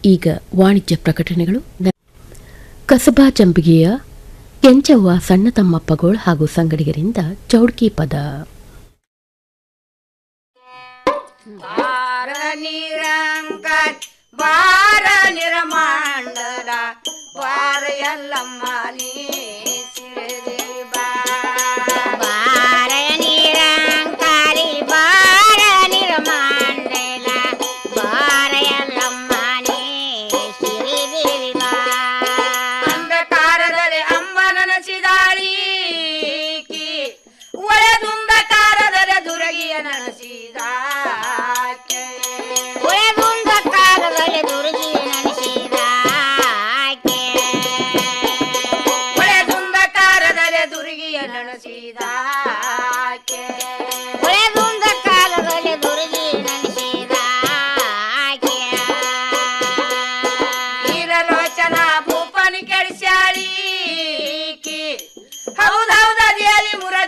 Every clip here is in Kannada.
ಈಗ ವಾಣಿಜ್ಯ ಪ್ರಕಟಣೆಗಳು. ಕಸಬಾ ಜಂಬಿಗೆಯ ಕೆಂಚವ್ವ ಸಣ್ಣ ತಮ್ಮಪ್ಪಗೋಳ್ ಹಾಗೂ ಸಂಗಡಿಗರಿಂದ ಚೌಡ್ಕಿ ಪದ. ಬಾರ ನಿರಂಕಾರ್ ಬಾರ ನಿರಮಾಂಡಲ ಬಾರ ಎಲ್ಲಮ್ಮ ನೀ ಸಿರಿದೇವಿ ಬಾರ ನಿರಂಕಾರಿ ಬಾರ ನಿರಮಾಂಡಲ ಬಾರ ಎಲ್ಲಮ್ಮ ನೀ ಸಿರಿದೇವಿ ಅಂಧಕಾರದಲ್ಲಿ ಅಂಬ ನನಸಿದಾಳಿ ಒಳೆದುಂಧಕಾರದಲ್ಲಿ ದುರಗಿಯ ನನಸಿದ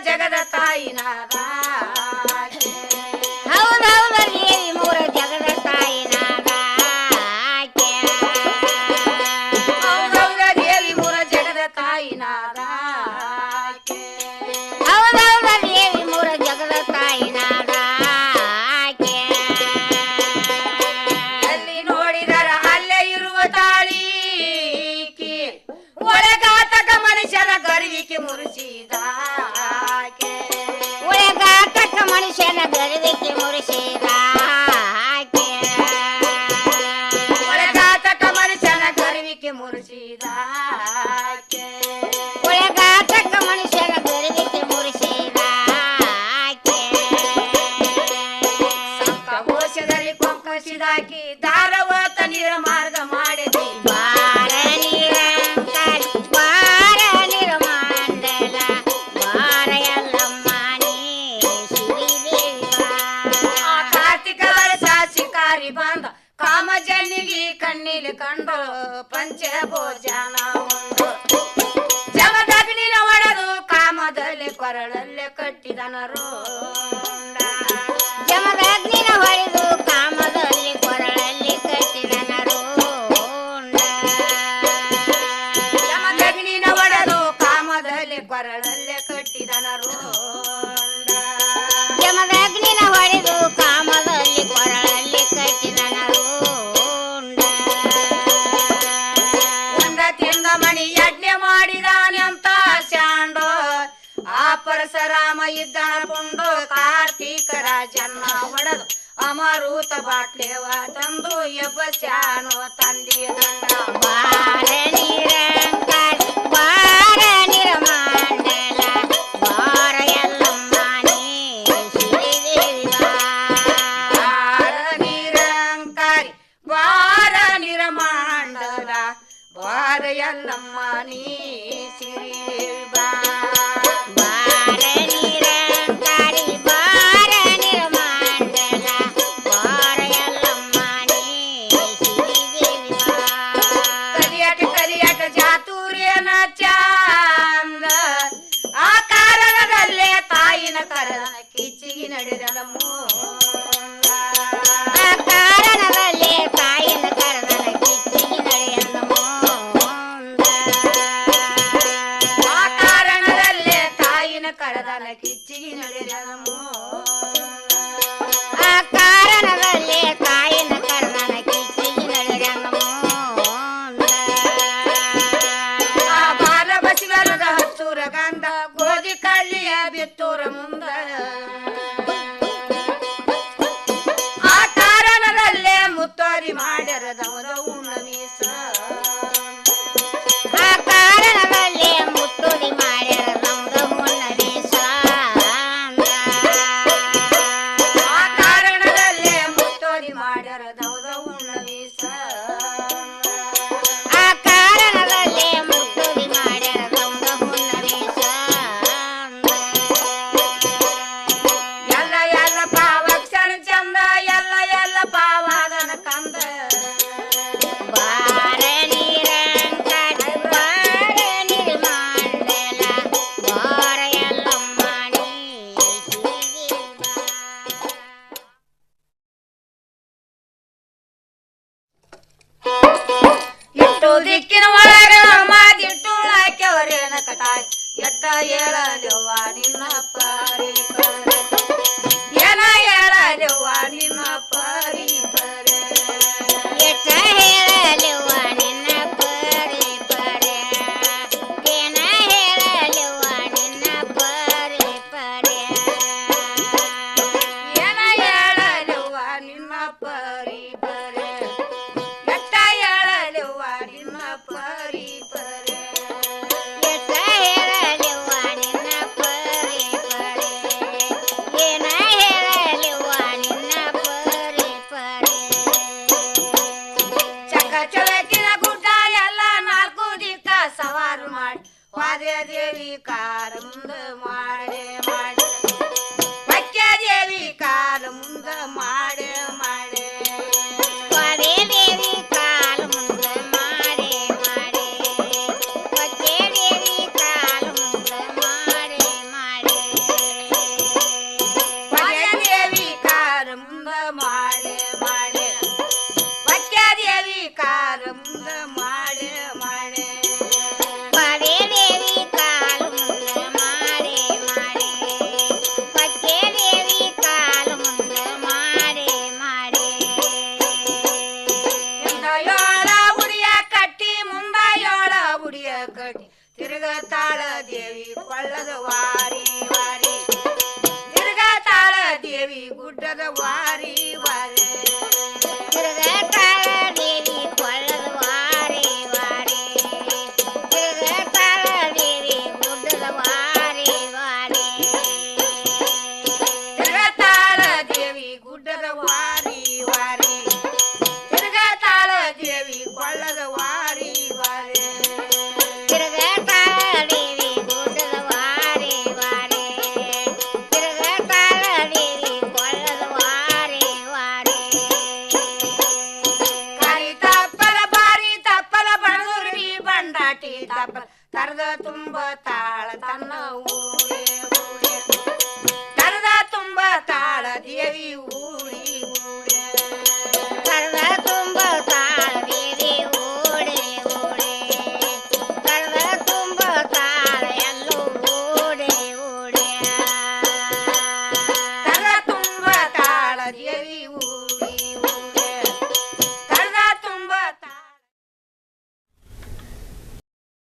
ಜಗದ ತಾಯಿನಾದ ಹೌದೌದ ದೇವಿ ಮೂರ ಜಗದ ತಾಯಿನಾದ ಹೌದೌದ ದೇವಿ ಮೂರ ಜಗದ ತಾಯಿನಾದ ಹೌದೌದ ದೇವಿ ಮೂರ ಜಗದ ತಾಯಿನಾದ ಅಲ್ಲಿ ನೋಡಿದರ ಅಲ್ಲೇ ಇರುವ ತಾಳಿ ಒಳಗಾತಕ ಮನುಷ್ಯನ ಗರ್ವಿಕೆ ಮುರಿಸಿದ ಮನುಷ್ಯನ ಗರ್ವಿಕೆ ಮುರಿಸಿದ ಒಳಗಾತಕ ಮನುಷ್ಯನ ಗರ್ವಿಕೆ ಮುರಿಸಿದ ಒಳಗಾತಕ ಮನುಷ್ಯನ ಗರ್ವಿಕೆ ಮುರಿಸಿದ ಸಂಕಕೋಶದಲ್ಲಿ ಕೊಂಕಸಿದಾಕಿ ದಾರವತ ನೀರ ಮಾರ್ಗ ಮಾಡಿದೆ ಬಾರ ನಿರಂಕಾರಿ ಬಾರ ನಿರಮಾಂಡಲ ಬಾರ ಎಲ್ಲಮ್ಮ ಶಿಕಾರಿ ಬಂದ ಕಾಮಜನಿಗೆ ಕಣ್ಣಿಲಿ ಕಂಡು ಪಂಚಭೋಜನ ಉಂಡು ಜಮದಗ್ನಿನ ಒಡೆದು ಕಾಮದಲ್ಲಿ ಕೊರಳಲ್ಲೇ ಕಟ್ಟಿದನರು ಜಮದಗ್ನಿನ ಹೊಡೆದು ಕಾಮದಲ್ಲಿ ಕೊರಳಲ್ಲಿ ಕಟ್ಟಿದನರು ಜಮದಗ್ನಿನ ಒಡೆದು ಕಾಮದಲ್ಲಿ ಕೊರಳಲ್ಲೇ ಕಟ್ಟಿದನರು ಜಮದಗ್ನಿನ ಹೊಡೆದು ಕಾಮದಲ್ಲಿ ಕೊರಳಲ್ಲಿ ಕಟ್ಟಿದನರು ಉಂಡ ತಿಂದ ಮಣಿ ಯಜ್ಞ ಮಾಡಿದಾನೆಂತ ಶಾಂಡು ಆ ಪರಶುರಾಮ ಇದ್ದನ ಪುಂಡು ಕಾರ್ತೀಕ ರಾಜನ್ನ ಹೊಡೆದು ಅಮರೂತ ಬಾಟ್ಲೆವ ತಂದು ಎಬ್ಬಸ್ಯಾನು ತಂದಿ ದಂಡ ಬಾರ ನಿರಂಕಾರಿ ಬಾರ ನಿರಮಾಂಡಲ ಬಾರ ಎಲ್ಲಮ್ಮ ನೀ ಸಿರಿದೇವಿ ಬಾರ ನಿರಂಕಾರಿ ಬಾರ ನಿರಮಾಂಡಲ ಬಾರ ಎಲ್ಲಮ್ಮ ನೀ ಸಿರಿದೇವಿ ಬಾರ ನಿರಂಕಾರಿ ಬಾರ ನಿರಮಾಂಡಲ ಬಾರ ಎಲ್ಲಮ್ಮ ನೀ ಸಿರಿದೇವಿ ಕಲಿಯಟ ಕಲಿಯಟ ಜಾತೂರ್ಯನ ಚಾಂದ ಆ ಕಾರಣದಲ್ಲೇ ತಾಯಿನ ಕರನ ಕಿಚ್ಚಿಗಿ ನಡೆದನ ಆ ಕಾರಣದಲ್ಲೇ ತಾಯಿನ ಕರನ ಕಿಚ್ಚಿಗಿ ನಡೆಯನ ಆ ಕಾರಣದಲ್ಲೇ ತಾಯಿನ ಕರದನ ಕಿಚ್ಚಿಗಿ ನಡೆದನ ಆ ಕಾರಣದಲ್ಲೇ ತಾಯಿನ ಕರದನ ಕಿಚ್ಚಿಗಿ ನಡೆದನ ಆ ಬಾಲ ಬಸಿವರದ ಹತ್ತೂರ ಗಂಧ ಗೋಧಿ ಕಳ್ಳಿಯ ಬಿತ್ತೂರ ಮುಂದ ಆ ಕಾರಣದಲ್ಲೇ ಮುತ್ತೋರಿ ಮಾಡ್ಯರದವರ ಉಣ್ಣಮೀಸ ಆ ಕಾರಣದಲ್ಲೇ ಮುತ್ತೋರಿ ಮಾಡ್ಯರದವರ ಉಣ್ಣಮೀಸ ಆ ಕಾರಣದಲ್ಲೇ ಮುತ್ತೋರಿ ಮಾಡ್ಯರದವರ ಉಣ್ಣಮೀಸ ಆ ಕಾರಣದಲ್ಲೇ ಮುತ್ತೋರಿ ಮಾಡ್ಯರದವರ ಉಣ್ಣಮೀಸ ಎಲ್ಲ ಎಲ್ಲ ಪಾವಕ್ಷಣ ಚಂದ ಎಲ್ಲ ಎಲ್ಲ ಪಾವಾದನ ಕಂದ ಮುಂದ ಮಾಡೆ ಮಾಡೆ ಕೊಡೆ ದೇವಿ ಕಾಲು ಮುಂದ ಮಾಡೆ ಮಾಡೆ ಕೊಚ್ಚೆ ದೇವಿ ಕಾಲು ಮುಂದ ಮಾಡೆ ಮಾಡೆ ಕೊಡೆ ದೇವಿ ಕಾಲ ಮುಂದ ಮಾಡೆ ಮಾಡೆ ಕೊಚ್ಚೆ ದೇವಿ ಕಾಲ ಮುಂದ ಮಾಡೆ ಮಾಡೆ ಕೊಡೆ ದೇವಿ ಕಾಲು ಮುಂದ ಮಾಡೆ ಮಾಡೆ ಕೊಚ್ಚೆ ದೇವಿ ಕಾಲು ಮುಂದ ಮಾಡೆ ಮಾಡೆ ಹಿಂದ ಯೋಳ ಉಡಿಯ ಕಟ್ಟಿ ಮುಂದ ಯೋಳ ಉಡಿಯ ಕಟ್ಟಿ ತಿರುಗತಾಳ ದೇವಿ ಕೊಳ್ಳದ ವಾರಿ ವಾರಿ ತಿರುಗತಾಳ ದೇವಿ ಗುಡ್ಡದ ವಾರಿ ವಾರಿ ತಿರುಗತಾಳ ದೇವಿ ಕೊಳ್ಳದ ವಾರೆ ವಾರೆ ತಿರುಗತಾಳ ದೇವಿ ಗುಡ್ಡದ ವಾರೆ ವಾರೆ ತಿರುಗತಾಳ ದೇವಿ ಗುಡ್ಡದ ವಾರಿ ವಾರಿ ತಿರುಗತಾಳ ದೇವಿ ಕೊಳ್ಳದ ವಾರಿ ವಾರಿ ತಿರುಗತಾಳ ದೇವಿ ಗುಡ್ಡದ ವಾರೆ ವಾರೆ ತಿರುಗತಾಳ ದೇವಿ ಕೊಳ್ಳದ ವಾರೆ ವಾರೆ ಕಾರಿ ತಪ್ಪಲ ಬಾರಿ ತಪ್ಪಲ ಬಣದುರ್ವಿ ಬಂಡಾಟಿ ತಪ್ಪಲ ತರದ ತುಂಬ ತಾಳ ತನ್ನ ಊರೇ